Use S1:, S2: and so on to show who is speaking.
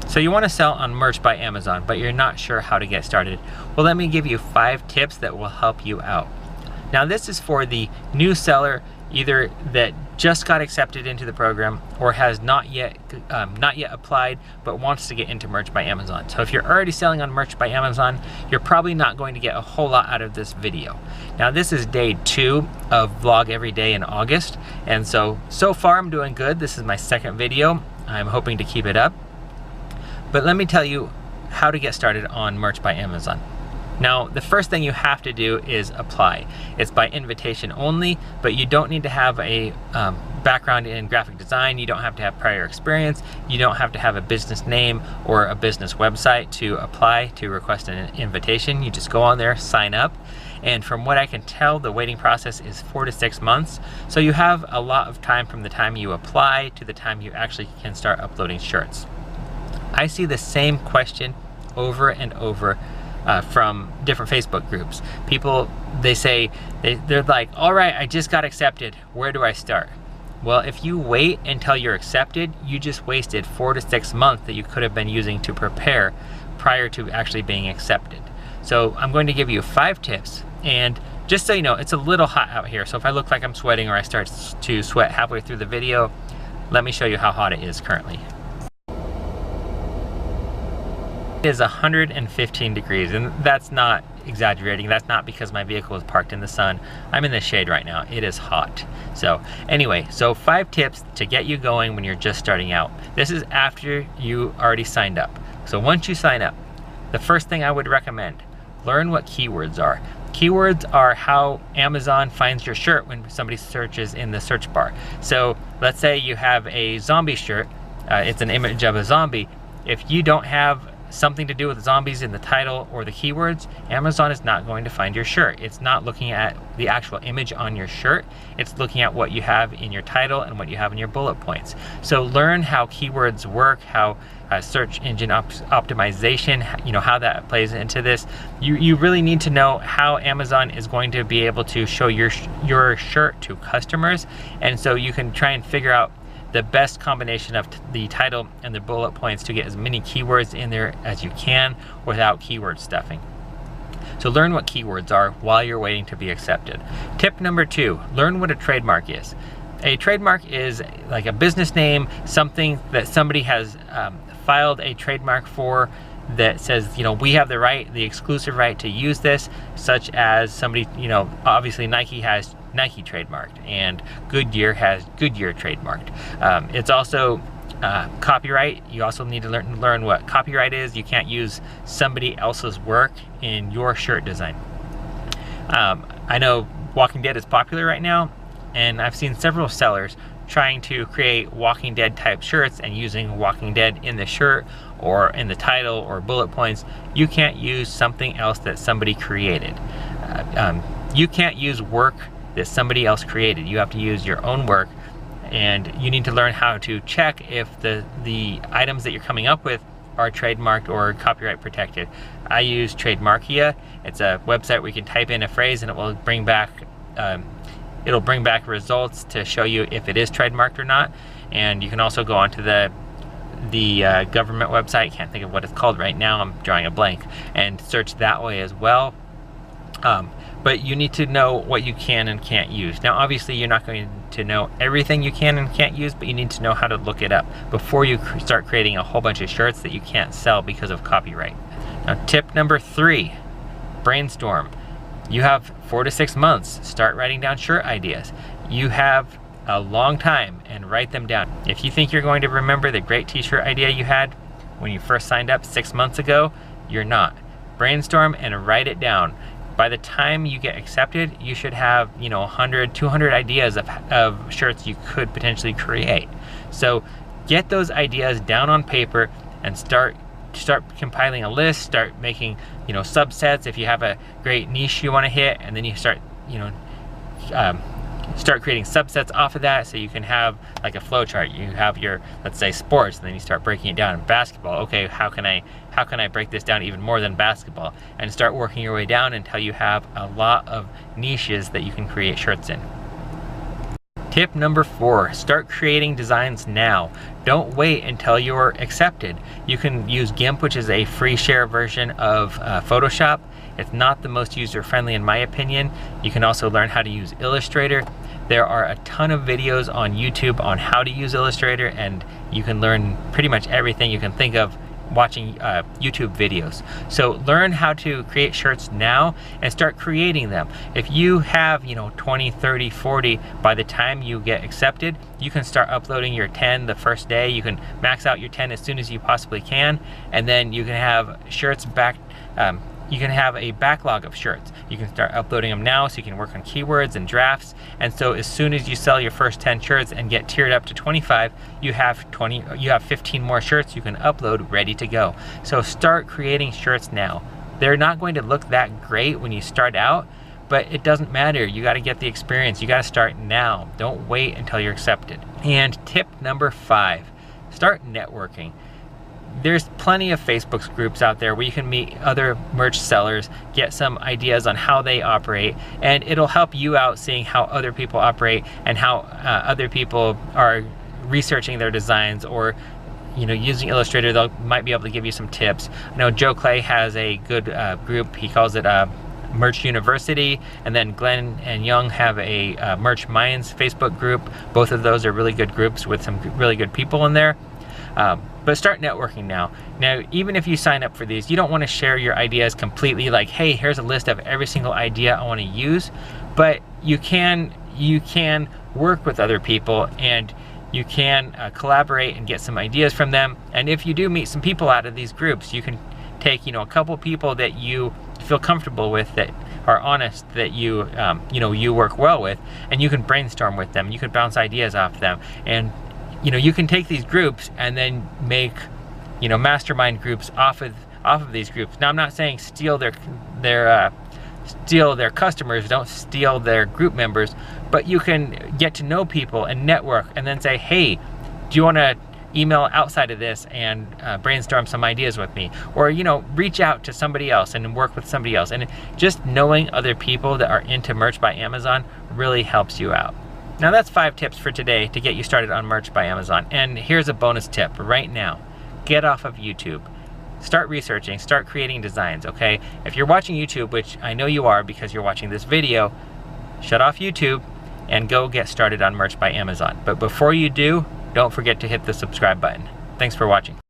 S1: So you want to sell on Merch by Amazon, but you're not sure how to get started. Well, let me give you 5 tips that will help you out. Now this is for the new seller, either that just got accepted into the program or has not yet applied but wants to get into Merch by Amazon. So if you're already selling on Merch by Amazon, you're probably not going to get a whole lot out of this video. Now this is day 2 of Vlog Every Day in August, and so far I'm doing good. This is my 2nd video. I'm hoping to keep it up. But let me tell you how to get started on Merch by Amazon. Now, the first thing you have to do is apply. It's by invitation only, but you don't need to have a background in graphic design. You don't have to have prior experience. You don't have to have a business name or a business website to apply to request an invitation. You just go on there, sign up. And from what I can tell, the waiting process is 4 to 6 months. So you have a lot of time from the time you apply to the time you actually can start uploading shirts. I see the same question over and over from different Facebook groups. People, they say, they're like, all right, I just got accepted. Where do I start? Well, if you wait until you're accepted, you just wasted 4 to 6 months that you could have been using to prepare prior to actually being accepted. So I'm going to give you 5 tips. And just so you know, it's a little hot out here. So if I look like I'm sweating or I start to sweat halfway through the video, let me show you how hot it is currently. It is 115 degrees, and that's not exaggerating. That's not because my vehicle is parked in the sun. I'm in the shade right now. It is hot. So anyway, 5 tips to get you going when you're just starting out. This is after you already signed up. So once you sign up, the first thing I would recommend, learn what keywords are. Keywords are how Amazon finds your shirt when somebody searches in the search bar. So let's say you have a zombie shirt. It's an image of a zombie. If you don't have something to do with zombies in the title or the keywords, Amazon is not going to find your shirt. It's not looking at the actual image on your shirt. It's looking at what you have in your title and what you have in your bullet points. So learn how keywords work, how search engine optimization, how that plays into this. You really need to know how Amazon is going to be able to show your shirt to customers, and so you can try and figure out the best combination of the title and the bullet points to get as many keywords in there as you can without keyword stuffing. So learn what keywords are while you're waiting to be accepted. Tip number 2, learn what a trademark is. A trademark is like a business name, something that somebody has filed a trademark for that says, we have the exclusive right to use this, such as somebody, obviously Nike has Nike trademarked and Goodyear has Goodyear trademarked. It's also copyright. You also need to learn what copyright is. You can't use somebody else's work in your shirt design. I know Walking Dead is popular right now, and I've seen several sellers trying to create Walking Dead type shirts and using Walking Dead in the shirt or in the title or bullet points. You can't use something else that somebody created. You can't use work that somebody else created. You have to use your own work, and you need to learn how to check if the items that you're coming up with are trademarked or copyright protected. I use Trademarkia. It's a website where you can type in a phrase and it will bring back results to show you if it is trademarked or not. And you can also go onto the government website, can't think of what it's called right now, I'm drawing a blank, and search that way as well. But you need to know what you can and can't use. Now obviously you're not going to know everything you can and can't use, but you need to know how to look it up before you start creating a whole bunch of shirts that you can't sell because of copyright. Now tip number 3, brainstorm. You have 4 to 6 months. Start writing down shirt ideas. You have a long time, and write them down. If you think you're going to remember the great t-shirt idea you had when you first signed up 6 months ago, you're not. Brainstorm and write it down. By the time you get accepted, you should have 100, 200 ideas of shirts you could potentially create. So get those ideas down on paper and start compiling a list. Start making subsets if you have a great niche you want to hit, and then you start start creating subsets off of that, so you can have like a flow chart. You have your, let's say, sports, and then you start breaking it down. Basketball, okay, how can I break this down even more than basketball, and start working your way down until you have a lot of niches that you can create shirts in. Tip number 4, start creating designs now. Don't wait until you're accepted. You can use GIMP, which is a free share version of Photoshop. It's not the most user-friendly in my opinion. You can also learn how to use Illustrator. There are a ton of videos on YouTube on how to use Illustrator, and you can learn pretty much everything you can think of watching YouTube videos. So learn how to create shirts now and start creating them. If you have 20, 30, 40 by the time you get accepted, you can start uploading your 10 the first day. You can max out your 10 as soon as you possibly can, and then you can have shirts back. You can have a backlog of shirts. You can start uploading them now so you can work on keywords and drafts. And so as soon as you sell your first 10 shirts and get tiered up to 25, you have 15 more shirts you can upload ready to go. So start creating shirts now. They're not going to look that great when you start out, but it doesn't matter. You got to get the experience. You got to start now. Don't wait until you're accepted. And tip number 5, start networking. There's plenty of Facebook groups out there where you can meet other merch sellers, get some ideas on how they operate, and it'll help you out seeing how other people operate and how other people are researching their designs, or using Illustrator. They might be able to give you some tips. I know Joe Clay has a good group. He calls it Merch University, and then Glenn and Young have a Merch Minds Facebook group. Both of those are really good groups with some really good people in there. But start networking now. Now, even if you sign up for these, you don't want to share your ideas completely like, hey, here's a list of every single idea I want to use, but you can work with other people, and you can collaborate and get some ideas from them. And if you do meet some people out of these groups, you can take a couple people that you feel comfortable with, that are honest, that you work well with, and you can brainstorm with them. You can bounce ideas off them, and you can take these groups and then make, mastermind groups off of these groups. Now, I'm not saying steal their customers, don't steal their group members, but you can get to know people and network, and then say, hey, do you want to email outside of this and brainstorm some ideas with me? Or, reach out to somebody else and work with somebody else. And just knowing other people that are into Merch by Amazon really helps you out. Now, that's 5 tips for today to get you started on Merch by Amazon. And here's a bonus tip right now. Get off of YouTube. Start researching, start creating designs, okay? If you're watching YouTube, which I know you are because you're watching this video, shut off YouTube and go get started on Merch by Amazon. But before you do, don't forget to hit the subscribe button. Thanks for watching.